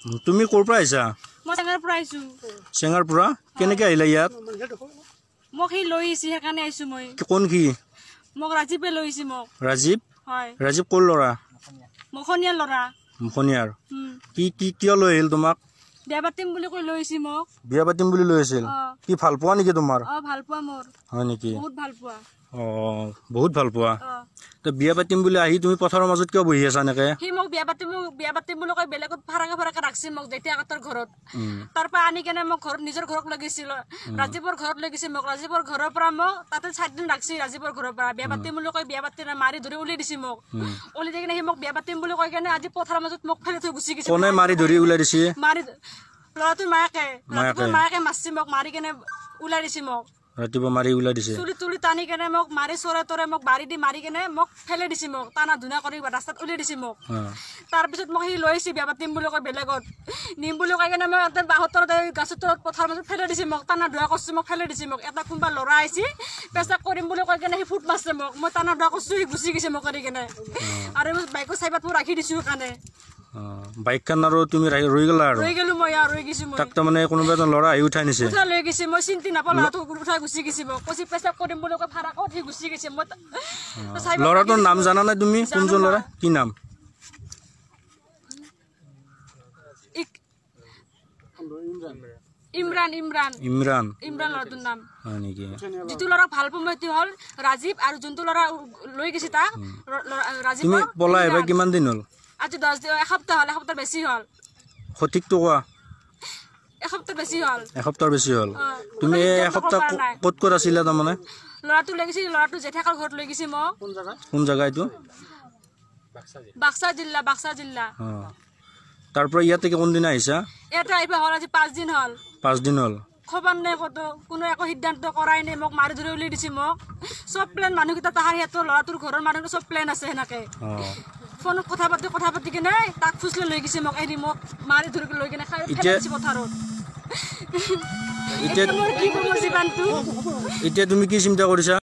তুমি ক'ৰ পৰা আহিছা? মই চেঙাৰ পৰা আহিছো। চেঙাৰ পৰা কেনেকৈ আহিলা ইয়াত? মোক সি লৈ আহিছে সেইকাৰণে আহিছো মই। কোন কি? মোক ৰাজীৱে লৈ আহিছে মোক। ৰাজীৱ? হয়। ৰাজীৱ ক'ৰ ল'ৰা? মুখনীয়াৰ ল'ৰা। মুখনীয়াৰ? কি কিয় লৈ আহিল তোমাক? বিয়া পাতিম বুলি কৈ লৈ আহিছে মোক। বিয়া পাতিম বুলি লৈ আছিল? কি ভাল পোৱা নেকি তোমাৰ? ভাল পোৱা মোৰ। হয় নেকি? বহুত ভাল পোৱা। বহুত ভাল পোৱা। তো বিয়া পাতিম বুলি আহি তুমি পথাৰৰ মাজত কিয় বহি আছা এনেকে? সি মোক বিয়া পাতিম বুলি কৈ বেলেগত ফাৰাকে ৰাখছি মোক জেঠিয়াহঁতৰ ঘৰত। তাৰ পৰা আনি কেনে মোক ঘৰত নিজৰ ঘৰত লৈ গৈছিল। ৰাজীৱৰ ঘৰত লৈ গৈছে মোক। ৰাজীৱৰ ঘৰৰ পৰা মোক তাতে 4 দিন ৰাখছি। ৰাজীৱৰ ঘৰৰ পৰা বিয়া পাতিম বুলি কৈ বিয়া পাতি মাৰি ধৰি উলিয়াই দিছে মোক। উলিয়াই দি কিনে সি মোক বিয়া পাতিম বুলি কৈ কেনে আজি পথাৰৰ মাজত মোক ফেলে থৈ গুচি গৈছে। কোনে মাৰি ধৰি উলিয়াই দিছে? ল'ৰাটোৰ মায়াকে মাৰছি মোক, মাৰি কেনে উলাই দিছে মোক। ৰাতিপুৱা মাৰি উলাই দিছে? তুলি টানি কেনে মোক মাৰি চৰে তৰে মোক বাৰী দি মাৰি কেনে মোক ফেলে দিছে মোক। টানা ধুনা কৰি ৰাস্তাত উলিয়াই দিছে মোক। তাৰপিছত মোক সি লৈ আহিছে বিয়া পাতিম বুলি কৈ বেলেগত নিম বুলি কৈ কেনে মোক এটা বাঁহৰ তলত গাছৰ তলত পথাৰৰ মাজত ফেলে দিছে মোক। টানা ধোৱা কৰিছে মোক, ফেলে দিছে মোক। এটা কোনোবা ল'ৰা আহিছে পেচাব কৰিম বুলি কৈ কেনে সি ফুট মাৰছে মোক। মই টানা ধোৱা কৰিছো, সি গুচি গৈছে মোক কৰি কেনে। আৰু বাইকৰ চাইবাত মই ৰাখি দিছো কাৰণে। বাইকখন আৰু তুমি ৰৈ গলা? আৰু ৰৈ গলো মই, ৰৈ গৈছো মই। তাক তাৰমানে কোনোবা এজন ল'ৰা আহি উঠাই নিছে? উঠাই লৈ গৈছে। মই চিন্তি নাপাওঁ, ল'ৰাটো উঠাই গুচি গৈছে মোক। কৈছে পেচাব কৰিম বুলি কৈ ফাৰাকত সি গুচি গৈছে। মই ল'ৰাটোৰ নাম জানা নাই তুমি? কোনজন ল'ৰা? কি নাম? ইমৰান। ইমৰান ল'ৰাটোৰ নাম। হয় নেকি? যিটো ল'ৰা ভাল পাওঁ মই হ'ল ৰাজীৱ, আৰু যোনটো ল'ৰা লৈ গৈছে তাক ৰাজীৱ। তুমি পলাই আহিবা কিমান দিন হ'ল? আজি 10 দিন, এসপ্তাহ হ'ল। এসপ্তাহ বেছি হ'ল। সঠিকটো কোৱা। এসপ্তাহ বেছি হ'ল। এসপ্তাহ বেছি হ'ল। তুমি এসপ্তাহ ক'ত আছিলা তাৰমানে? ল'ৰাটো লৈ গৈছে, ল'ৰাটো জেঠাকৰ ঘৰত লৈ গৈছে মোক। কোন জাগা এইটো? বাক্সা জিলা। তাৰ পৰা ইয়াতে কোনদিনা আহিছা? ইয়াতে আহিবা হ'ল আজি 5 দিন হ'ল। 5 দিন হ'ল। খবৰ নাই ক'তো, কোনো একো সিদ্ধান্ত কৰাই নাই। মোক মাৰি ধৰি উলিয়াই দিছে মোক। চব প্লেন মানুহকেইটা তাহাৰ সিহঁতৰ ল'ৰাটোৰ ঘৰৰ মানুহকেইটা চব প্লেন আছে সেনেকে। ফোনত কথা পাতি কিনে তাক ফুচলে লৈ গৈছে মোক। এৰি মোক মাৰি ধৰি লৈ কিনে খাই দিছে পথাৰত। এতিয়া তুমি কি চিন্তা কৰিছা?